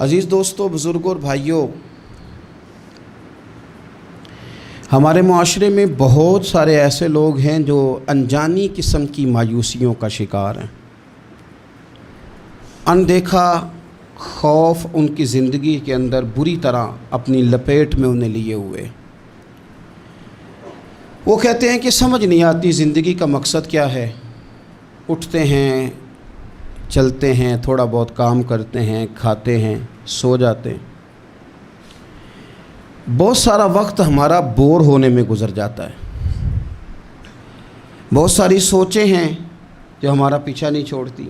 عزیز دوستوں، بزرگوں اور بھائیوں، ہمارے معاشرے میں بہت سارے ایسے لوگ ہیں جو انجانی قسم کی مایوسیوں کا شکار ہیں۔ اندیکھا خوف ان کی زندگی کے اندر بری طرح اپنی لپیٹ میں انہیں لیے ہوئے۔ وہ کہتے ہیں کہ سمجھ نہیں آتی زندگی کا مقصد کیا ہے۔ اٹھتے ہیں، چلتے ہیں، تھوڑا بہت کام کرتے ہیں، کھاتے ہیں، سو جاتے ہیں۔ بہت سارا وقت ہمارا بور ہونے میں گزر جاتا ہے۔ بہت ساری سوچیں ہیں جو ہمارا پیچھا نہیں چھوڑتی۔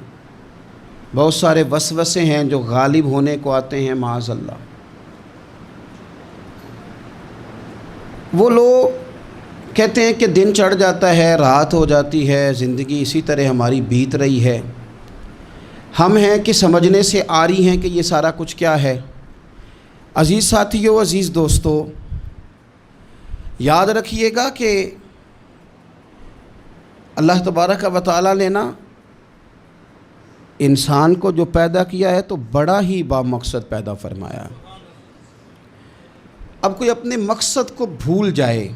بہت سارے وسوسے ہیں جو غالب ہونے کو آتے ہیں معاذ اللہ۔ وہ لوگ کہتے ہیں کہ دن چڑھ جاتا ہے، رات ہو جاتی ہے، زندگی اسی طرح ہماری بیت رہی ہے۔ ہم ہیں کہ سمجھنے سے آ رہی ہیں کہ یہ سارا کچھ کیا ہے۔ عزیز ساتھیوں، عزیز دوستو، یاد رکھیے گا کہ اللہ تبارک و تعالیٰ نے نا انسان کو جو پیدا کیا ہے تو بڑا ہی بامقصد پیدا فرمایا۔ اب کوئی اپنے مقصد کو بھول جائے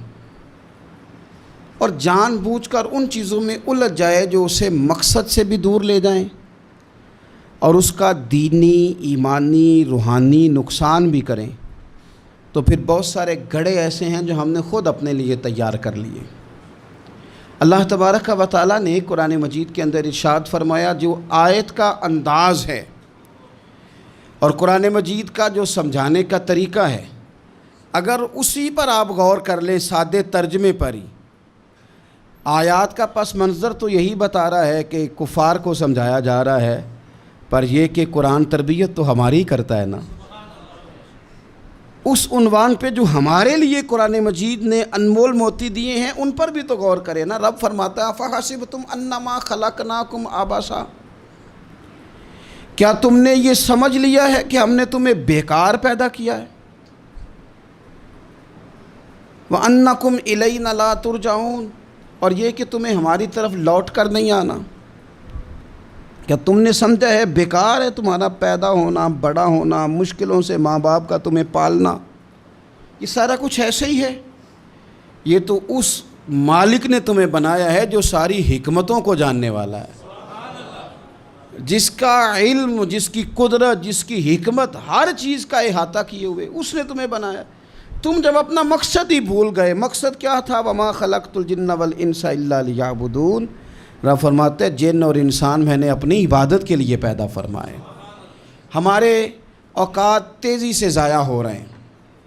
اور جان بوجھ کر ان چیزوں میں الجھ جائے جو اسے مقصد سے بھی دور لے جائیں اور اس کا دینی، ایمانی، روحانی نقصان بھی کریں، تو پھر بہت سارے گڑھے ایسے ہیں جو ہم نے خود اپنے لیے تیار کر لیے۔ اللہ تبارک و تعالیٰ نے قرآن مجید کے اندر ارشاد فرمایا، جو آیت کا انداز ہے اور قرآن مجید کا جو سمجھانے کا طریقہ ہے، اگر اسی پر آپ غور کر لیں سادے ترجمے پر ہی، آیات کا پس منظر تو یہی بتا رہا ہے کہ کفار کو سمجھایا جا رہا ہے، پر یہ کہ قرآن تربیت تو ہماری کرتا ہے نا۔ اس عنوان پہ جو ہمارے لیے قرآن مجید نے انمول موتی دیے ہیں ان پر بھی تو غور کرے نا۔ رب فرماتا ہے افحسبتم انما خلقناکم عبثا، کیا تم نے یہ سمجھ لیا ہے کہ ہم نے تمہیں بیکار پیدا کیا ہے؟ وانکم الینا لا ترجعون، اور یہ کہ تمہیں ہماری طرف لوٹ کر نہیں آنا۔ کیا تم نے سمجھا ہے بیکار ہے تمہارا پیدا ہونا، بڑا ہونا، مشکلوں سے ماں باپ کا تمہیں پالنا، یہ سارا کچھ ایسے ہی ہے؟ یہ تو اس مالک نے تمہیں بنایا ہے جو ساری حکمتوں کو جاننے والا ہے، جس کا علم، جس کی قدرت، جس کی حکمت ہر چیز کا احاطہ کیے ہوئے، اس نے تمہیں بنایا۔ تم جب اپنا مقصد ہی بھول گئے، مقصد کیا تھا؟ وما خلقت الجن والانس الا لیعبدون، رب فرماتے ہیں جن اور انسان میں نے اپنی عبادت کے لیے پیدا فرمائے۔ ہمارے اوقات تیزی سے ضائع ہو رہے ہیں،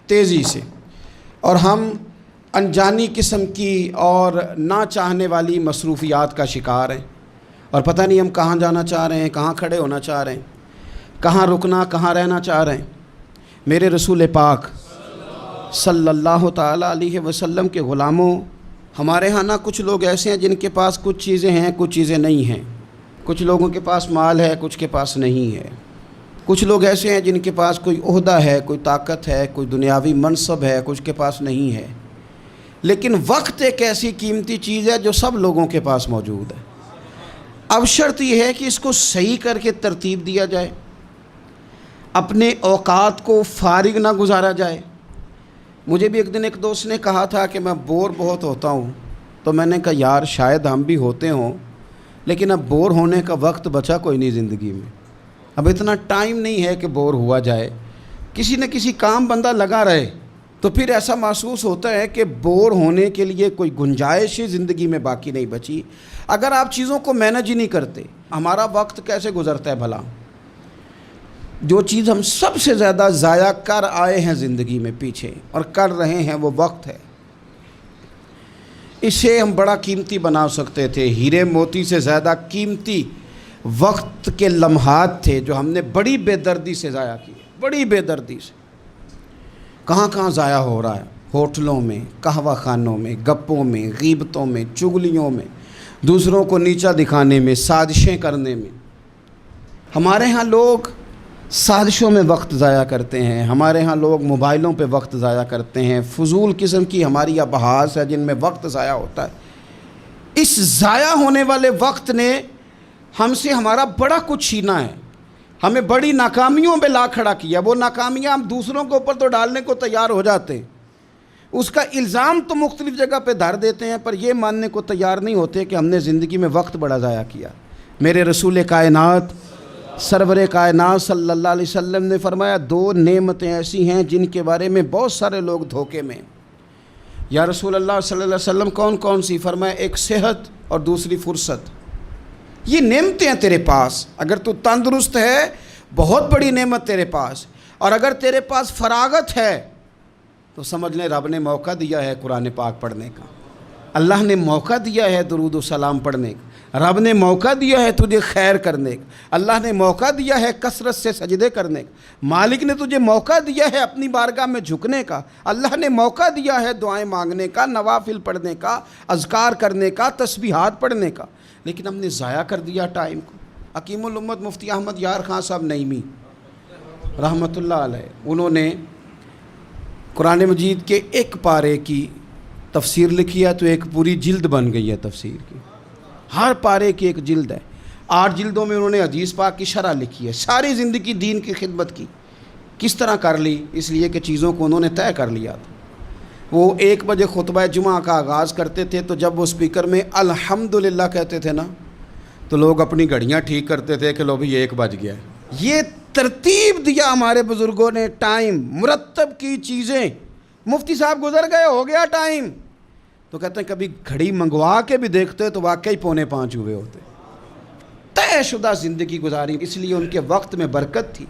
تیزی سے، اور ہم انجانی قسم کی اور نہ چاہنے والی مصروفیات کا شکار ہیں، اور پتہ نہیں ہم کہاں جانا چاہ رہے ہیں، کہاں کھڑے ہونا چاہ رہے ہیں، کہاں رکنا، کہاں رہنا چاہ رہے ہیں۔ میرے رسول پاک صلی اللہ تعالیٰ علیہ وسلم کے غلاموں، ہمارے ہاں نا کچھ لوگ ایسے ہیں جن کے پاس کچھ چیزیں ہیں، کچھ چیزیں نہیں ہیں۔ کچھ لوگوں کے پاس مال ہے، کچھ کے پاس نہیں ہے۔ کچھ لوگ ایسے ہیں جن کے پاس کوئی عہدہ ہے، کوئی طاقت ہے، کوئی دنیاوی منصب ہے، کچھ کے پاس نہیں ہے۔ لیکن وقت ایک ایسی قیمتی چیز ہے جو سب لوگوں کے پاس موجود ہے۔ اب شرط یہ ہے کہ اس کو صحیح کر کے ترتیب دیا جائے، اپنے اوقات کو فارغ نہ گزارا جائے۔ مجھے بھی ایک دن ایک دوست نے کہا تھا کہ میں بور بہت ہوتا ہوں، تو میں نے کہا یار شاید ہم بھی ہوتے ہوں، لیکن اب بور ہونے کا وقت بچا کوئی نہیں زندگی میں۔ اب اتنا ٹائم نہیں ہے کہ بور ہوا جائے، کسی نہ کسی کام بندہ لگا رہے، تو پھر ایسا محسوس ہوتا ہے کہ بور ہونے کے لیے کوئی گنجائش ہی زندگی میں باقی نہیں بچی۔ اگر آپ چیزوں کو مینج ہی نہیں کرتے، ہمارا وقت کیسے گزرتا ہے بھلا؟ جو چیز ہم سب سے زیادہ ضائع کر آئے ہیں زندگی میں پیچھے اور کر رہے ہیں وہ وقت ہے۔ اسے ہم بڑا قیمتی بنا سکتے تھے، ہیرے موتی سے زیادہ قیمتی وقت کے لمحات تھے جو ہم نے بڑی بے دردی سے ضائع کیے، بڑی بے دردی سے۔ کہاں کہاں ضائع ہو رہا ہے؟ ہوٹلوں میں، قہوہ خانوں میں، گپوں میں، غیبتوں میں، چغلیوں میں، دوسروں کو نیچا دکھانے میں، سازشیں کرنے میں۔ ہمارے ہاں لوگ سازشوں میں وقت ضائع کرتے ہیں، ہمارے ہاں لوگ موبائلوں پہ وقت ضائع کرتے ہیں، فضول قسم کی ہماری ابحاث ہے جن میں وقت ضائع ہوتا ہے۔ اس ضائع ہونے والے وقت نے ہم سے ہمارا بڑا کچھ چھینا ہے۔ ہمیں بڑی ناکامیوں پہ لا کھڑا کیا. وہ ناکامیاں ہم دوسروں کے اوپر تو ڈالنے کو تیار ہو جاتے ہیں, اس کا الزام تو مختلف جگہ پہ دھر دیتے ہیں, پر یہ ماننے کو تیار نہیں ہوتے کہ ہم نے زندگی میں وقت بڑا ضائع کیا. میرے رسول کائنات سرور کائنات صلی اللہ علیہ وسلم نے فرمایا 2 نعمتیں ایسی ہیں جن کے بارے میں بہت سارے لوگ دھوکے میں. یا رسول اللہ صلی اللہ علیہ وسلم کون کون سی؟ فرمایا ایک صحت اور دوسری فرصت. یہ نعمتیں ہیں تیرے پاس. اگر تو تندرست ہے بہت بڑی نعمت تیرے پاس, اور اگر تیرے پاس فراغت ہے تو سمجھ لیں رب نے موقع دیا ہے قرآن پاک پڑھنے کا, اللہ نے موقع دیا ہے درود و سلام پڑھنے کا, رب نے موقع دیا ہے تجھے خیر کرنے کا, اللہ نے موقع دیا ہے کثرت سے سجدے کرنے کا, مالک نے تجھے موقع دیا ہے اپنی بارگاہ میں جھکنے کا, اللہ نے موقع دیا ہے دعائیں مانگنے کا, نوافل پڑھنے کا, اذکار کرنے کا, تسبیحات پڑھنے کا, لیکن ہم نے ضائع کر دیا ٹائم کو. حکیم الامت مفتی احمد یار خان صاحب نعیمی رحمۃ اللہ علیہ, انہوں نے قرآن مجید کے ایک پارے کی تفسیر لکھی ہے تو ایک پوری جلد بن گئی ہے تفسیر کی. ہر پارے کی ایک جلد ہے. 8 جلدوں میں انہوں نے حدیث پاک کی شرح لکھی ہے. ساری زندگی دین کی خدمت کی. کس طرح کر لی؟ اس لیے کہ چیزوں کو انہوں نے طے کر لیا تھا. وہ 1 بجے خطبہ جمعہ کا آغاز کرتے تھے تو جب وہ سپیکر میں الحمدللہ کہتے تھے نا تو لوگ اپنی گھڑیاں ٹھیک کرتے تھے کہ لو بھی 1 بج گیا ہے. یہ ترتیب دیا ہمارے بزرگوں نے, ٹائم مرتب کی چیزیں. مفتی صاحب گزر گئے, ہو گیا ٹائم, تو کہتے ہیں کبھی گھڑی منگوا کے بھی دیکھتے تو واقعی 4:45 ہوئے ہوتے. طے شدہ زندگی گزاری, اس لیے ان کے وقت میں برکت تھی.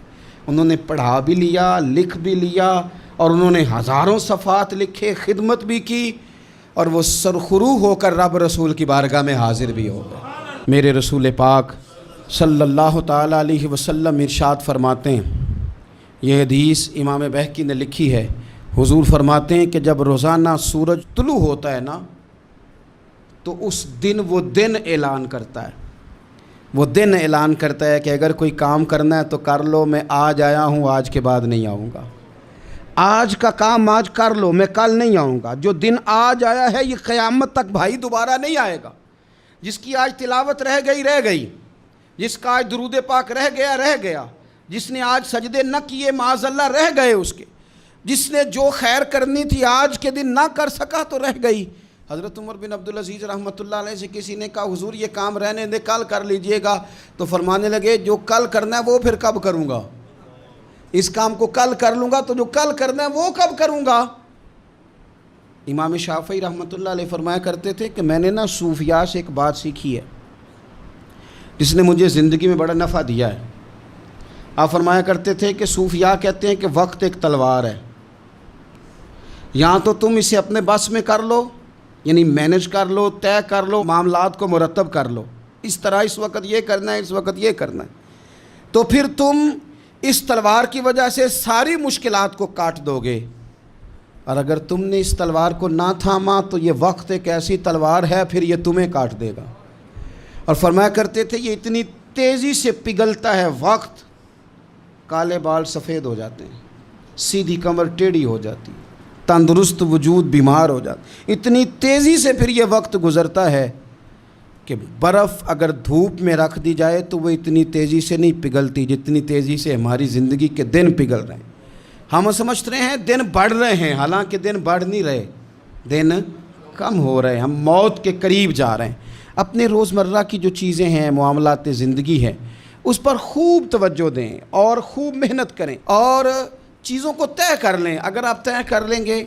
انہوں نے پڑھا بھی لیا, لکھ بھی لیا, اور انہوں نے ہزاروں صفحات لکھے, خدمت بھی کی, اور وہ سرخرو ہو کر رب رسول کی بارگاہ میں حاضر بھی ہو گئے. میرے رسول پاک صلی اللہ تعالیٰ علیہ وسلم ارشاد فرماتے ہیں, یہ حدیث امام بہقی نے لکھی ہے, حضور فرماتے ہیں کہ جب روزانہ سورج طلوع ہوتا ہے نا تو اس دن وہ دن اعلان کرتا ہے, وہ دن اعلان کرتا ہے کہ اگر کوئی کام کرنا ہے تو کر لو, میں آج آیا ہوں, آج کے بعد نہیں آؤں گا. آج کا کام آج کر لو, میں کل نہیں آؤں گا. جو دن آج آیا ہے یہ قیامت تک بھائی دوبارہ نہیں آئے گا. جس کی آج تلاوت رہ گئی, جس کا آج درود پاک رہ گیا, جس نے آج سجدے نہ کیے معاذ اللہ رہ گئے اس کے, جس نے جو خیر کرنی تھی آج کے دن نہ کر سکا تو رہ گئی. حضرت عمر بن عبدالعزیز رحمۃ اللہ علیہ سے کسی نے کہا حضور یہ کام رہنے دے, کل کر لیجئے گا. تو فرمانے لگے جو کل کرنا ہے وہ پھر کب کروں گا؟ اس کام کو کل کر لوں گا تو جو کل کرنا ہے وہ کب کروں گا؟ امام شافعی رحمۃ اللہ علیہ فرمایا کرتے تھے کہ میں نے نا صوفیاء سے ایک بات سیکھی ہے جس نے مجھے زندگی میں بڑا نفع دیا ہے. آپ فرمایا کرتے تھے کہ صوفیاء کہتے ہیں کہ وقت ایک تلوار ہے, یہاں تو تم اسے اپنے بس میں کر لو, یعنی مینج کر لو, طے کر لو, معاملات کو مرتب کر لو, اس طرح اس وقت یہ کرنا ہے, اس وقت یہ کرنا ہے, تو پھر تم اس تلوار کی وجہ سے ساری مشکلات کو کاٹ دو گے. اور اگر تم نے اس تلوار کو نہ تھاما تو یہ وقت ایک ایسی تلوار ہے پھر یہ تمہیں کاٹ دے گا. اور فرمایا کرتے تھے یہ اتنی تیزی سے پگھلتا ہے وقت, کالے بال سفید ہو جاتے ہیں, سیدھی کمر ٹیڑھی ہو جاتی, تندرست وجود بیمار ہو جاتا. اتنی تیزی سے پھر یہ وقت گزرتا ہے کہ برف اگر دھوپ میں رکھ دی جائے تو وہ اتنی تیزی سے نہیں پگھلتی جتنی تیزی سے ہماری زندگی کے دن پگھل رہے ہیں. ہم سمجھ رہے ہیں دن بڑھ رہے ہیں, حالانکہ دن بڑھ نہیں رہے, دن کم ہو رہے ہیں. ہم موت کے قریب جا رہے ہیں. اپنے روزمرہ کی جو چیزیں ہیں, معاملات زندگی ہے, اس پر خوب توجہ دیں اور خوب محنت کریں اور چیزوں کو طے کر لیں. اگر آپ طے کر لیں گے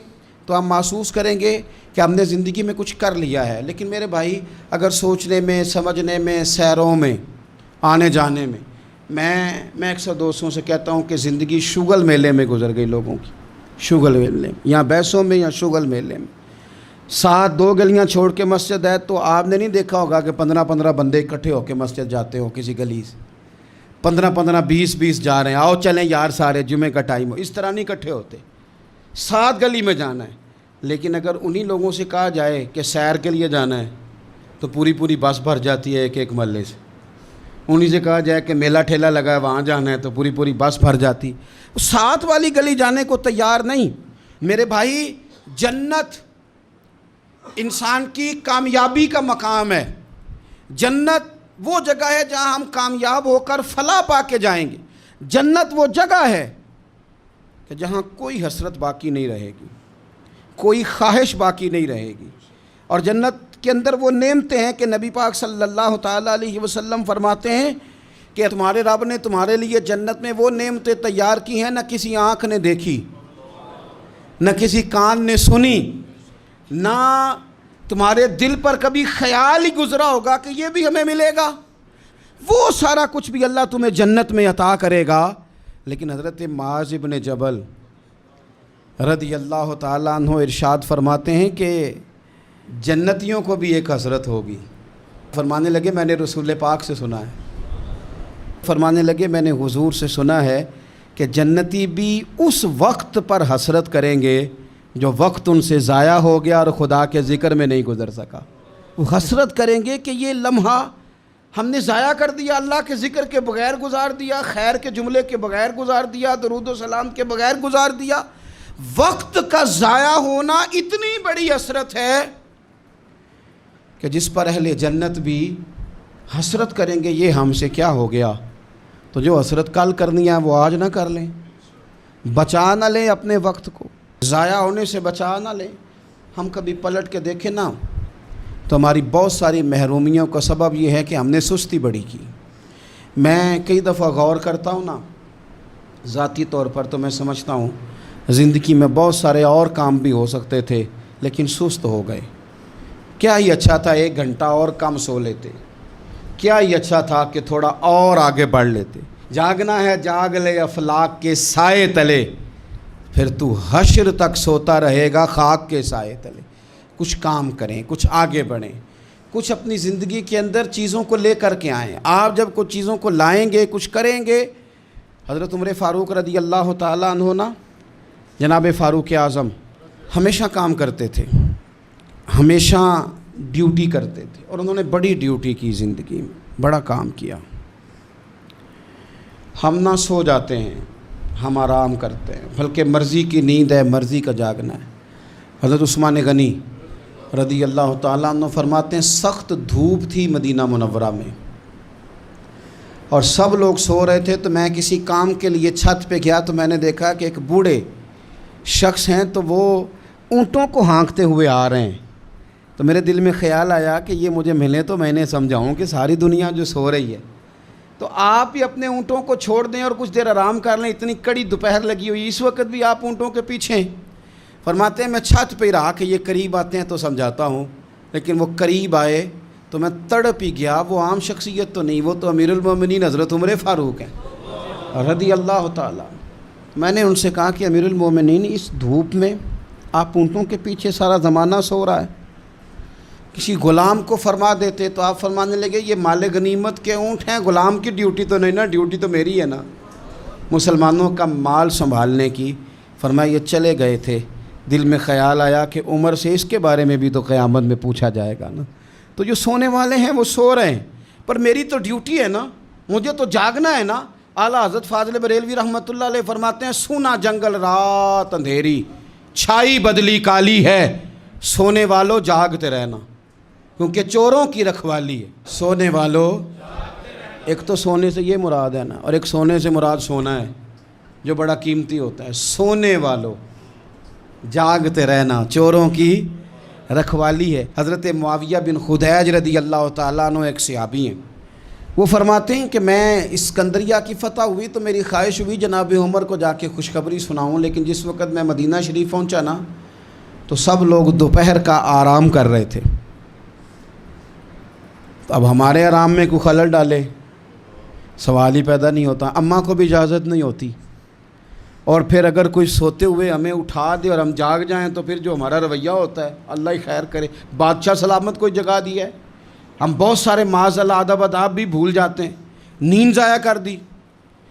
تو آپ محسوس کریں گے کہ ہم نے زندگی میں کچھ کر لیا ہے. لیکن میرے بھائی اگر سوچنے میں, سمجھنے میں, سیروں میں, آنے جانے میں, میں اکثر دوستوں سے کہتا ہوں کہ زندگی شگل میلے میں گزر گئی لوگوں کی, شگل میلے میں, یا بیسوں میں یا شگل میلے میں. 2 گلیاں چھوڑ کے مسجد ہے تو آپ نے نہیں دیکھا ہوگا کہ 15 بندے اکٹھے ہو کے مسجد جاتے ہو کسی گلی سے, 15 20 جا رہے ہیں, آؤ چلیں یار سارے جمعے کا ٹائم ہو. اس طرح نہیں اکٹھے ہوتے, 7 گلی میں جانا ہے. لیکن اگر انہی لوگوں سے کہا جائے کہ سیر کے لیے جانا ہے تو پوری بس بھر جاتی ہے ایک محلے سے. انہی سے کہا جائے کہ میلہ ٹھیلا لگا ہے وہاں جانا ہے تو پوری بس بھر جاتی. 7 والی گلی جانے کو تیار نہیں. میرے بھائی جنت انسان کی کامیابی کا مقام ہے. جنت وہ جگہ ہے جہاں ہم کامیاب ہو کر فلاح پا کے جائیں گے. جنت وہ جگہ ہے کہ جہاں کوئی حسرت باقی نہیں رہے گی، کوئی خواہش باقی نہیں رہے گی، اور جنت کے اندر وہ نعمتیں ہیں کہ نبی پاک صلی اللہ تعالیٰ علیہ وسلم فرماتے ہیں کہ تمہارے رب نے تمہارے لیے جنت میں وہ نعمتیں تیار کی ہیں نہ کسی آنکھ نے دیکھی، نہ کسی کان نے سنی، نہ تمہارے دل پر کبھی خیال ہی گزرا ہوگا کہ یہ بھی ہمیں ملے گا۔ وہ سارا کچھ بھی اللہ تمہیں جنت میں عطا کرے گا۔ لیکن حضرت معاذ بن جبل رضی اللہ تعالیٰ عنہ ارشاد فرماتے ہیں کہ جنتیوں کو بھی ایک حسرت ہوگی۔ فرمانے لگے میں نے رسول پاک سے سنا ہے، فرمانے لگے میں نے حضور سے سنا ہے کہ جنتی بھی اس وقت پر حسرت کریں گے جو وقت ان سے ضائع ہو گیا اور خدا کے ذکر میں نہیں گزر سکا۔ وہ حسرت کریں گے کہ یہ لمحہ ہم نے ضائع کر دیا، اللہ کے ذکر کے بغیر گزار دیا، خیر کے جملے کے بغیر گزار دیا، درود و سلام کے بغیر گزار دیا۔ وقت کا ضائع ہونا اتنی بڑی حسرت ہے کہ جس پر اہل جنت بھی حسرت کریں گے یہ ہم سے کیا ہو گیا۔ تو جو حسرت کل کرنی ہے وہ آج نہ کر لیں، بچا نہ لیں اپنے وقت کو، ضائع ہونے سے بچا نہ لیں۔ ہم کبھی پلٹ کے دیکھیں نا تو ہماری بہت ساری محرومیوں کا سبب یہ ہے کہ ہم نے سستی بڑی کی۔ میں کئی دفعہ غور کرتا ہوں نا ذاتی طور پر، تو میں سمجھتا ہوں زندگی میں بہت سارے اور کام بھی ہو سکتے تھے لیکن سست ہو گئے۔ کیا ہی اچھا تھا 1 گھنٹہ اور کم سو لیتے، کیا ہی اچھا تھا کہ تھوڑا اور آگے بڑھ لیتے۔ جاگنا ہے جاگ لے افلاک کے سائے تلے، پھر تو حشر تک سوتا رہے گا خاک کے سائے تلے۔ کچھ کام کریں، کچھ آگے بڑھیں، کچھ اپنی زندگی کے اندر چیزوں کو لے کر کے آئیں۔ آپ جب کچھ چیزوں کو لائیں گے، کچھ کریں گے۔ حضرت عمر فاروق رضی اللہ تعالیٰ عنہ نا، جناب فاروق اعظم ہمیشہ کام کرتے تھے، ہمیشہ ڈیوٹی کرتے تھے، اور انہوں نے بڑی ڈیوٹی کی زندگی میں، بڑا کام کیا۔ ہم نہ سو جاتے ہیں، ہم آرام کرتے ہیں، بلکہ مرضی کی نیند ہے، مرضی کا جاگنا ہے۔ حضرت عثمان غنی رضی اللہ تعالیٰ عنہ فرماتے ہیں سخت دھوپ تھی مدینہ منورہ میں اور سب لوگ سو رہے تھے، تو میں کسی کام کے لیے چھت پہ گیا تو میں نے دیکھا کہ ایک بوڑھے شخص ہیں تو وہ اونٹوں کو ہانکتے ہوئے آ رہے ہیں۔ تو میرے دل میں خیال آیا کہ یہ مجھے ملے تو میں انہیں سمجھاؤں کہ ساری دنیا جو سو رہی ہے تو آپ ہی اپنے اونٹوں کو چھوڑ دیں اور کچھ دیر آرام کر لیں، اتنی کڑی دوپہر لگی ہوئی، اس وقت بھی آپ اونٹوں کے پیچھے ہیں۔ فرماتے ہیں میں چھت پہ رہا کہ یہ قریب آتے ہیں تو سمجھاتا ہوں، لیکن وہ قریب آئے تو میں تڑپ ہی گیا۔ وہ عام شخصیت تو نہیں، وہ تو امیر المومنین حضرت عمر فاروق ہیں رضی اللہ تعالیٰ۔ میں نے ان سے کہا کہ امیر المومنین اس دھوپ میں آپ اونٹوں کے پیچھے سارا زمانہ سو رہا ہے، کسی غلام کو فرما دیتے۔ تو آپ فرمانے لگے یہ مال غنیمت کے اونٹ ہیں، غلام کی ڈیوٹی تو نہیں نا، ڈیوٹی تو میری ہے نا مسلمانوں کا مال سنبھالنے کی۔ فرمایا یہ چلے گئے تھے، دل میں خیال آیا کہ عمر سے اس کے بارے میں بھی تو قیامت میں پوچھا جائے گا نا۔ تو جو سونے والے ہیں وہ سو رہے ہیں، پر میری تو ڈیوٹی ہے نا، مجھے تو جاگنا ہے نا۔ اعلیٰ حضرت فاضل بریلوی رحمۃ اللہ علیہ فرماتے ہیں سونا جنگل رات اندھیری، چھائی بدلی کالی ہے، سونے والوں جاگتے رہنا، کیونکہ چوروں کی رکھوالی ہے۔ سونے والوں، ایک تو سونے سے یہ مراد ہے نا، اور ایک سونے سے مراد سونا ہے جو بڑا قیمتی ہوتا ہے۔ سونے والوں جاگتے رہنا، چوروں کی رکھوالی ہے۔ حضرت معاویہ بن خدیج رضی اللہ تعالیٰ عنہ ایک صحابی ہیں، وہ فرماتے ہیں کہ میں اسکندریہ کی فتح ہوئی تو میری خواہش ہوئی جناب عمر کو جا کے خوشخبری سناؤں، لیکن جس وقت میں مدینہ شریف پہنچا نا تو سب لوگ دوپہر کا آرام کر رہے تھے۔ تو اب ہمارے آرام میں کوئی خلل ڈالے سوال ہی پیدا نہیں ہوتا۔ اماں کو بھی اجازت نہیں ہوتی، اور پھر اگر کوئی سوتے ہوئے ہمیں اٹھا دے اور ہم جاگ جائیں تو پھر جو ہمارا رویہ ہوتا ہے اللہ ہی خیر کرے۔ بادشاہ سلامت کوئی جگہ دی ہے، ہم بہت سارے معاذ اللہ ادب اداب بھی بھول جاتے ہیں، نیند ضائع کر دی۔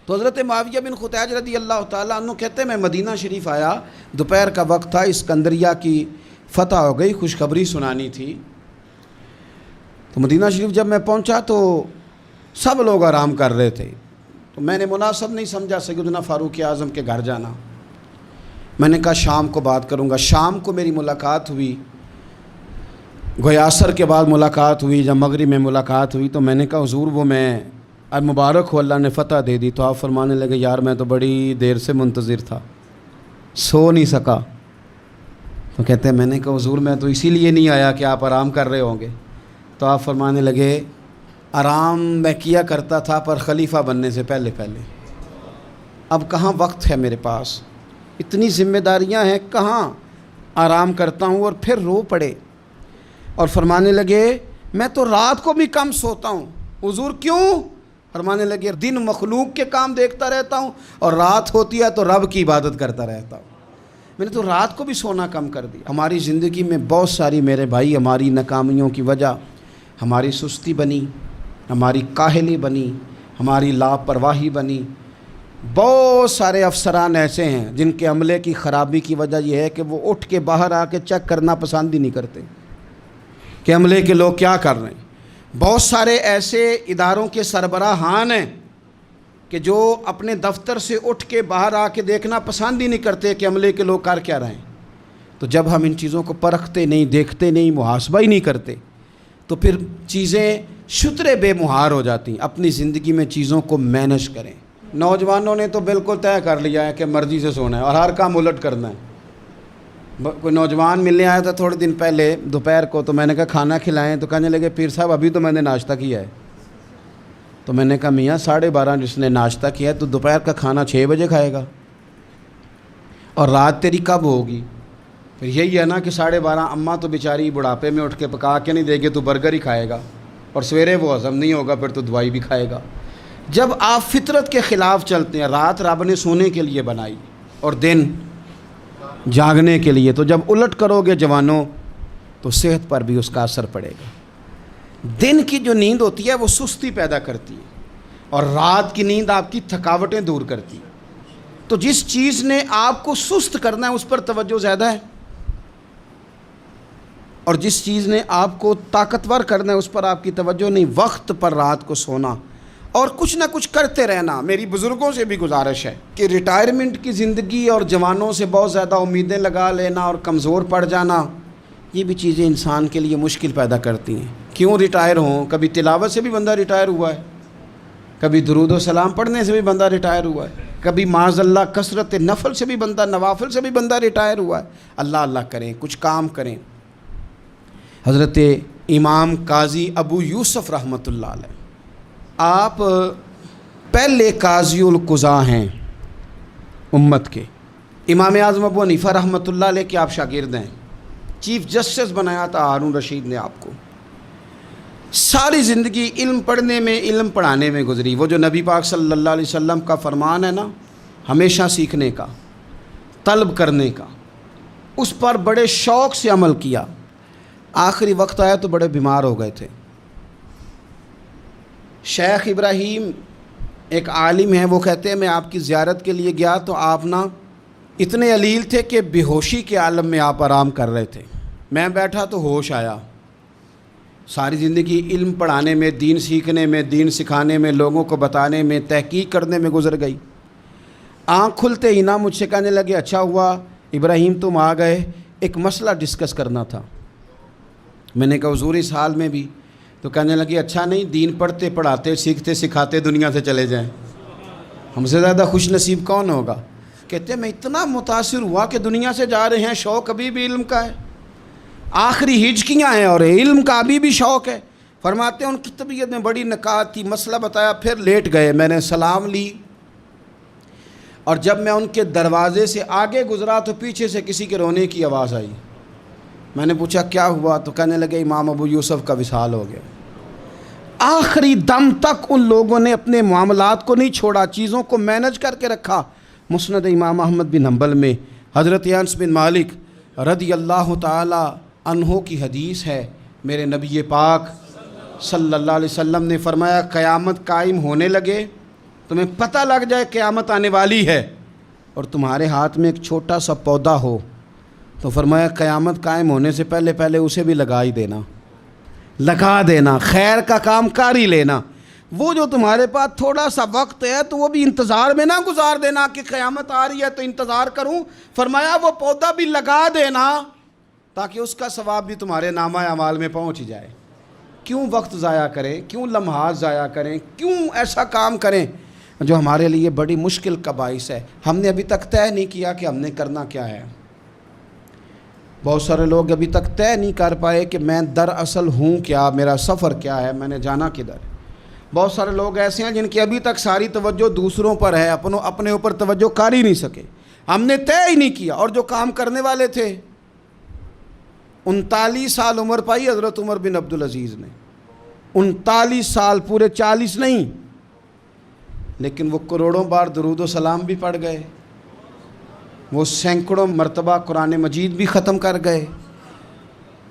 تو حضرت معاویہ بن خدیج رضی اللہ تعالیٰ عنہ کہتے ہیں میں مدینہ شریف آیا، دوپہر کا وقت تھا، اسکندریہ کی فتح ہو گئی، خوشخبری سنانی تھی۔ تو مدینہ شریف جب میں پہنچا تو سب لوگ آرام کر رہے تھے، تو میں نے مناسب نہیں سمجھا سیدنا فاروق اعظم کے گھر جانا۔ میں نے کہا شام کو بات کروں گا۔ شام کو میری ملاقات ہوئی، گویا عصر کے بعد ملاقات ہوئی، جب مغرب میں ملاقات ہوئی تو میں نے کہا حضور وہ میں اب مبارک ہو اللہ نے فتح دے دی، تو آپ فرمانے لگے یار میں تو بڑی دیر سے منتظر تھا، سو نہیں سکا۔ تو کہتے ہیں میں نے کہا حضور میں تو اسی لیے نہیں آیا کہ آپ آرام کر رہے ہوں گے۔ تو آپ فرمانے لگے آرام میں کیا کرتا تھا پر خلیفہ بننے سے پہلے اب کہاں وقت ہے میرے پاس، اتنی ذمہ داریاں ہیں، کہاں آرام کرتا ہوں۔ اور پھر رو پڑے اور فرمانے لگے میں تو رات کو بھی کم سوتا ہوں۔ حضور کیوں؟ فرمانے لگے دن مخلوق کے کام دیکھتا رہتا ہوں اور رات ہوتی ہے تو رب کی عبادت کرتا رہتا ہوں، میں نے تو رات کو بھی سونا کم کر دیا۔ ہماری زندگی میں بہت ساری میرے بھائی ہماری ناکامیوں کی وجہ ہماری سستی بنی، ہماری کاہلی بنی، ہماری لاپرواہی بنی۔ بہت سارے افسران ایسے ہیں جن کے عملے کی خرابی کی وجہ یہ ہے کہ وہ اٹھ کے باہر آ کے چیک کرنا پسند ہی نہیں کرتے کہ عملے کے لوگ کیا کر رہے ہیں۔ بہت سارے ایسے اداروں کے سربراہان ہیں کہ جو اپنے دفتر سے اٹھ کے باہر آ کے دیکھنا پسند ہی نہیں کرتے کہ عملے کے لوگ کر کیا رہے ہیں۔ تو جب ہم ان چیزوں کو پرکھتے نہیں، دیکھتے نہیں، محاسبہ ہی نہیں کرتے تو پھر چیزیں شترے بے مہار ہو جاتی ہیں۔ اپنی زندگی میں چیزوں کو مینج کریں۔ نوجوانوں نے تو بالکل طے کر لیا ہے کہ مرضی سے سونا ہے اور ہر کام الٹ کرنا ہے۔ کوئی نوجوان ملنے آیا تھا تھوڑے دن پہلے دوپہر کو، تو میں نے کہا کھانا کھلائیں، تو کہنے لگے پیر صاحب ابھی تو میں نے ناشتہ کیا ہے۔ تو میں نے کہا میاں 12:30 جس نے ناشتہ کیا ہے تو دوپہر کا کھانا 6 بجے کھائے گا، اور رات تیری کب ہوگی؟ پھر یہی ہے نا کہ 12:30 اماں تو بیچاری بڑھاپے میں اٹھ کے پکا کے نہیں دے گی، تو برگر ہی کھائے گا، اور سویرے وہ ہضم نہیں ہوگا، پھر تو دوائی بھی کھائے گا۔ جب آپ فطرت کے خلاف چلتے ہیں، رات رب نے سونے کے لیے بنائی اور دن جاگنے کے لیے، تو جب الٹ کرو گے جوانوں تو صحت پر بھی اس کا اثر پڑے گا۔ دن کی جو نیند ہوتی ہے وہ سستی پیدا کرتی ہے، اور رات کی نیند آپ کی تھکاوٹیں دور کرتی ہے۔ تو جس چیز نے آپ کو سست کرنا ہے اس پر توجہ زیادہ ہے، اور جس چیز نے آپ کو طاقتور کرنا ہے اس پر آپ کی توجہ نہیں۔ وقت پر رات کو سونا اور کچھ نہ کچھ کرتے رہنا۔ میری بزرگوں سے بھی گزارش ہے کہ ریٹائرمنٹ کی زندگی اور جوانوں سے بہت زیادہ امیدیں لگا لینا اور کمزور پڑ جانا، یہ بھی چیزیں انسان کے لیے مشکل پیدا کرتی ہیں۔ کیوں ریٹائر ہوں؟ کبھی تلاوت سے بھی بندہ ریٹائر ہوا ہے، کبھی درود و سلام پڑھنے سے بھی بندہ ریٹائر ہوا ہے، کبھی معاذ اللہ کثرت نفل سے بھی بندہ، نوافل سے بھی بندہ ریٹائر ہوا ہے۔ اللہ اللہ کریں، کچھ کام کریں۔ حضرت امام قاضی ابو یوسف رحمۃ اللہ علیہ، آپ پہلے قاضی القضاء ہیں امت کے۔ امام اعظم ابو حنیفہ رحمۃ اللہ علیہ کے آپ شاگرد ہیں، چیف جسٹس بنایا تھا ہارون رشید نے آپ کو۔ ساری زندگی علم پڑھنے میں، علم پڑھانے میں گزری۔ وہ جو نبی پاک صلی اللہ علیہ وسلم کا فرمان ہے نا، ہمیشہ سیکھنے کا، طلب کرنے کا، اس پر بڑے شوق سے عمل کیا۔ آخری وقت آیا تو بڑے بیمار ہو گئے تھے۔ شیخ ابراہیم ایک عالم ہیں، وہ کہتے ہیں میں آپ کی زیارت کے لیے گیا تو آپ نا اتنے علیل تھے کہ بے ہوشی کے عالم میں آپ آرام کر رہے تھے۔ میں بیٹھا تو ہوش آیا۔ ساری زندگی علم پڑھانے میں، دین سیکھنے میں، دین سکھانے میں، لوگوں کو بتانے میں، تحقیق کرنے میں گزر گئی۔ آنکھ کھلتے ہی نا مجھ سے کہنے لگے اچھا ہوا ابراہیم تم آ گئے، ایک مسئلہ ڈسکس کرنا تھا۔ میں نے کہا حضور اس حال میں بھی؟ تو کہنے لگے اچھا نہیں، دین پڑھتے پڑھاتے سیکھتے سکھاتے دنیا سے چلے جائیں، ہم سے زیادہ خوش نصیب کون ہوگا؟ کہتے ہیں میں اتنا متاثر ہوا کہ دنیا سے جا رہے ہیں، شوق ابھی بھی علم کا ہے، آخری ہجکیاں ہیں اور علم کا ابھی بھی شوق ہے۔ فرماتے ہیں ان کی طبیعت میں بڑی نکات تھی، مسئلہ بتایا، پھر لیٹ گئے۔ میں نے سلام لی، اور جب میں ان کے دروازے سے آگے گزرا تو پیچھے سے کسی کے رونے کی آواز آئی۔ میں نے پوچھا کیا ہوا؟ تو کہنے لگے امام ابو یوسف کا وصال ہو گیا۔ آخری دم تک ان لوگوں نے اپنے معاملات کو نہیں چھوڑا، چیزوں کو مینج کر کے رکھا۔ مسند امام احمد بن حنبل میں حضرت انس بن مالک رضی اللہ تعالی عنہ کی حدیث ہے، میرے نبی پاک صلی اللہ علیہ وسلم نے فرمایا قیامت قائم ہونے لگے، تمہیں پتہ لگ جائے قیامت آنے والی ہے، اور تمہارے ہاتھ میں ایک چھوٹا سا پودا ہو، تو فرمایا قیامت قائم ہونے سے پہلے پہلے اسے بھی لگا ہی دینا، لگا دینا، خیر کا کام کر ہی لینا۔ وہ جو تمہارے پاس تھوڑا سا وقت ہے تو وہ بھی انتظار میں نہ گزار دینا کہ قیامت آ رہی ہے تو انتظار کروں، فرمایا وہ پودا بھی لگا دینا تاکہ اس کا ثواب بھی تمہارے نامہ اعمال میں پہنچ جائے۔ کیوں وقت ضائع کریں، کیوں لمحات ضائع کریں، کیوں ایسا کام کریں جو ہمارے لیے بڑی مشکل کا باعث ہے۔ ہم نے ابھی تک طے نہیں کیا کہ ہم نے کرنا کیا ہے۔ بہت سارے لوگ ابھی تک طے نہیں کر پائے کہ میں دراصل ہوں کیا، میرا سفر کیا ہے، میں نے جانا کدھر ہے۔ بہت سارے لوگ ایسے ہیں جن کی ابھی تک ساری توجہ دوسروں پر ہے، اپنے اوپر توجہ کر ہی نہیں سکے۔ ہم نے طے ہی نہیں کیا، اور جو کام کرنے والے تھے 39 سال عمر پائی حضرت عمر بن عبدالعزیز نے، 39 سال، پورے 40 نہیں، لیکن وہ کروڑوں بار درود و سلام بھی پڑھ گئے، وہ سینکڑوں مرتبہ قرآن مجید بھی ختم کر گئے۔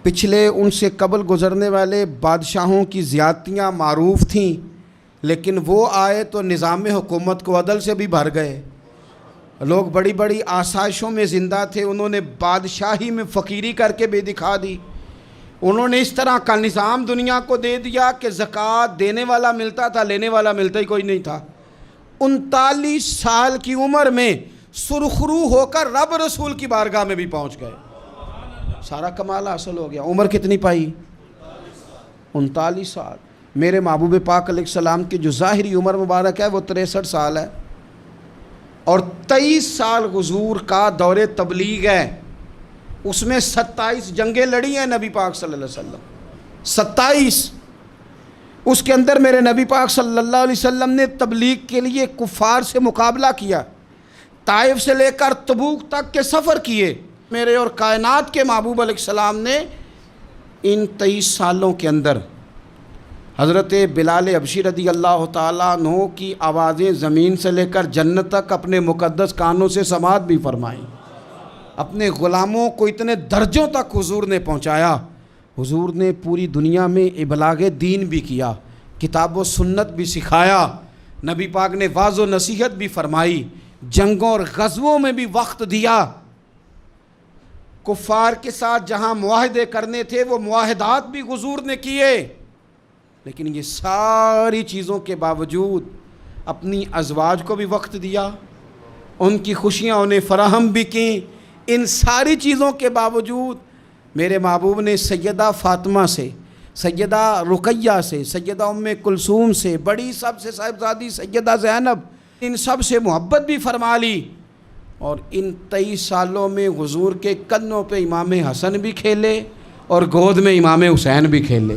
پچھلے ان سے قبل گزرنے والے بادشاہوں کی زیادتیاں معروف تھیں، لیکن وہ آئے تو نظام حکومت کو عدل سے بھی بھر گئے۔ لوگ بڑی بڑی آسائشوں میں زندہ تھے، انہوں نے بادشاہی میں فقیری کر کے بھی دکھا دی۔ انہوں نے اس طرح کا نظام دنیا کو دے دیا کہ زکوٰۃ دینے والا ملتا تھا، لینے والا ملتا ہی کوئی نہیں تھا۔ 39 سال کی عمر میں سرخرو ہو کر رب رسول کی بارگاہ میں بھی پہنچ گئے، سارا کمال حاصل ہو گیا۔ عمر کتنی پائی؟ 39 سال۔ میرے محبوب پاک علیہ السلام کی جو ظاہری عمر مبارک ہے وہ 63 سال ہے، اور 23 سال حضور کا دور تبلیغ ہے، اس میں 27 جنگیں لڑی ہیں نبی پاک صلی اللہ علیہ وسلم، 27۔ اس کے اندر میرے نبی پاک صلی اللہ علیہ وسلم نے تبلیغ کے لیے کفار سے مقابلہ کیا، طائف سے لے کر تبوک تک کے سفر کیے۔ میرے اور کائنات کے محبوب علیہ السلام نے ان 23 سالوں کے اندر حضرت بلال حبشی رضی اللہ تعالیٰ عنہ کی آوازیں زمین سے لے کر جنت تک اپنے مقدس کانوں سے سماعت بھی فرمائیں۔ اپنے غلاموں کو اتنے درجوں تک حضور نے پہنچایا۔ حضور نے پوری دنیا میں ابلاغ دین بھی کیا، کتاب و سنت بھی سکھایا، نبی پاک نے واعظ و نصیحت بھی فرمائی، جنگوں اور غزووں میں بھی وقت دیا۔ کفار کے ساتھ جہاں معاہدے کرنے تھے وہ معاہدات بھی حضور نے کیے، لیکن یہ ساری چیزوں کے باوجود اپنی ازواج کو بھی وقت دیا، ان کی خوشیاں انہیں فراہم بھی کیں۔ ان ساری چیزوں کے باوجود میرے محبوب نے سیدہ فاطمہ سے، سیدہ رقیہ سے، سیدہ ام کلثوم سے، بڑی سب سے صاحبزادی سیدہ زینب، ان سب سے محبت بھی فرما لی۔ اور ان 23 سالوں میں حضور کے کنوں پہ امام حسن بھی کھیلے اور گود میں امام حسین بھی کھیلے۔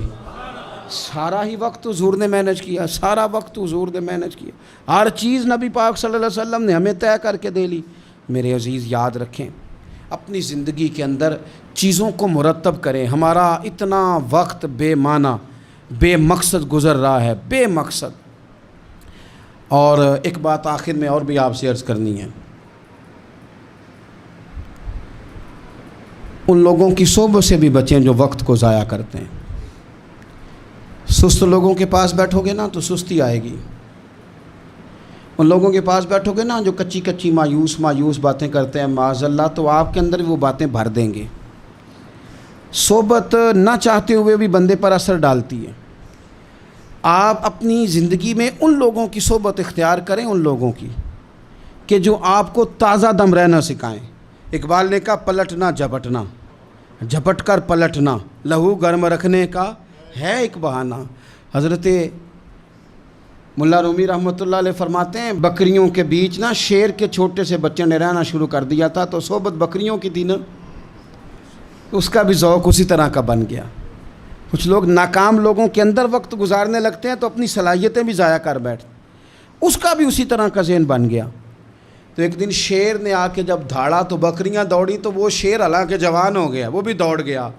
سارا ہی وقت حضور نے مینج کیا، سارا وقت حضور نے مینج کیا، ہر چیز نبی پاک صلی اللہ علیہ وسلم نے ہمیں طے کر کے دے لی۔ میرے عزیز یاد رکھیں، اپنی زندگی کے اندر چیزوں کو مرتب کریں۔ ہمارا اتنا وقت بے معنی، بے مقصد گزر رہا ہے، بے مقصد۔ اور ایک بات آخر میں اور بھی آپ سے عرض کرنی ہے، ان لوگوں کی صحبت سے بھی بچیں جو وقت کو ضائع کرتے ہیں۔ سست لوگوں کے پاس بیٹھو گے نا تو سستی آئے گی، ان لوگوں کے پاس بیٹھو گے نا جو کچی کچی مایوس باتیں کرتے ہیں معاذ اللہ، تو آپ کے اندر وہ باتیں بھر دیں گے۔ صحبت نہ چاہتے ہوئے بھی بندے پر اثر ڈالتی ہے۔ آپ اپنی زندگی میں ان لوگوں کی صحبت اختیار کریں، ان لوگوں کی کہ جو آپ کو تازہ دم رہنا سکھائیں۔ اقبال نے کہا پلٹنا جھپٹنا، جھپٹ کر پلٹنا، لہو گرم رکھنے کا ہے ایک بہانہ۔ حضرت ملا رومی رحمۃ اللہ علیہ فرماتے ہیں بکریوں کے بیچ نا شیر کے چھوٹے سے بچے نے رہنا شروع کر دیا تھا، تو صحبت بکریوں کی تھی نا، اس کا بھی ذوق اسی طرح کا بن گیا۔ کچھ لوگ ناکام لوگوں کے اندر وقت گزارنے لگتے ہیں تو اپنی صلاحیتیں بھی ضائع کر بیٹھتے، اس کا بھی اسی طرح کا ذہن بن گیا۔ تو ایک دن شیر نے آ کے جب دھاڑا تو بکریاں دوڑی، تو وہ شیر حالانکہ جوان ہو گیا، وہ بھی دوڑ گیا۔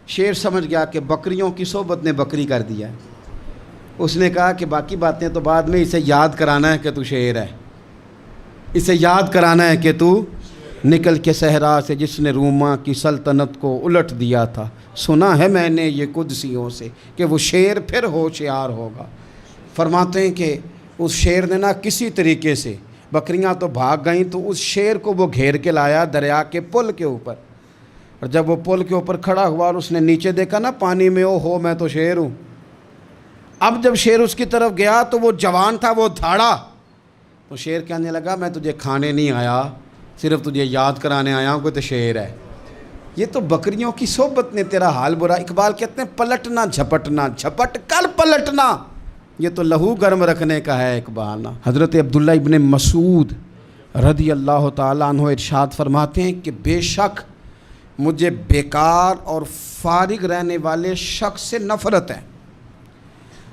شیر سمجھ گیا کہ بکریوں کی صحبت نے بکری کر دیا ہے۔ اس نے کہا کہ باقی باتیں تو بعد میں، اسے یاد کرانا ہے کہ تو شیر ہے، اسے یاد کرانا ہے کہ تو نکل کے صحرا سے جس نے روما کی سلطنت کو الٹ دیا تھا، سنا ہے میں نے یہ قدسیوں سے کہ وہ شیر پھر ہوشیار ہوگا۔ فرماتے ہیں کہ اس شیر نے نہ کسی طریقے سے، بکریاں تو بھاگ گئیں، تو اس شیر کو وہ گھیر کے لایا دریا کے پل کے اوپر، اور جب وہ پل کے اوپر کھڑا ہوا اور اس نے نیچے دیکھا نا پانی میں، او ہو میں تو شیر ہوں۔ اب جب شیر اس کی طرف گیا تو وہ جوان تھا، وہ دھاڑا، تو شیر کہنے لگا میں تجھے کھانے نہیں آیا، صرف تجھے یاد کرانے آیا ہوں کہ تو شیر ہے۔ یہ تو بکریوں کی صحبت نے تیرا حال برا. اقبال کہتے ہیں پلٹنا جھپٹنا، جھپٹ کر پلٹنا، یہ تو لہو گرم رکھنے کا ہے ایک بہانہ. حضرت عبداللہ ابن مسعود رضی اللہ تعالیٰ عنہ ارشاد فرماتے ہیں کہ بے شک مجھے بیکار اور فارغ رہنے والے شخص سے نفرت ہے،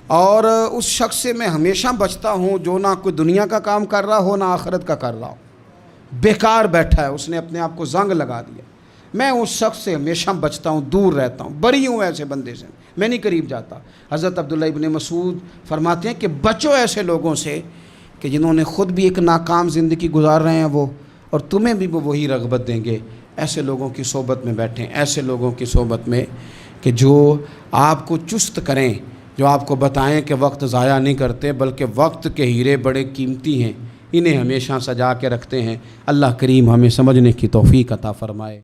اور اس شخص سے میں ہمیشہ بچتا ہوں جو نہ کوئی دنیا کا کام کر رہا ہو نہ آخرت کا کر رہا ہو. بیکار بیٹھا ہے، اس نے اپنے آپ کو زنگ لگا دیا. میں اس شخص سے ہمیشہ بچتا ہوں، دور رہتا ہوں، بری ہوں ایسے بندے سے، میں نہیں قریب جاتا. حضرت عبداللہ ابن مسعود فرماتے ہیں کہ بچو ایسے لوگوں سے کہ جنہوں نے خود بھی ایک ناکام زندگی گزار رہے ہیں وہ، اور تمہیں بھی وہ وہی رغبت دیں گے. ایسے لوگوں کی صحبت میں بیٹھیں، ایسے لوگوں کی صحبت میں کہ جو آپ کو چست کریں، جو آپ کو بتائیں کہ وقت ضائع نہیں کرتے بلکہ وقت کے ہیرے بڑے قیمتی ہیں، انہیں ہمیشہ سجا کے رکھتے ہیں. اللہ کریم ہمیں سمجھنے کی توفیق عطا فرمائے.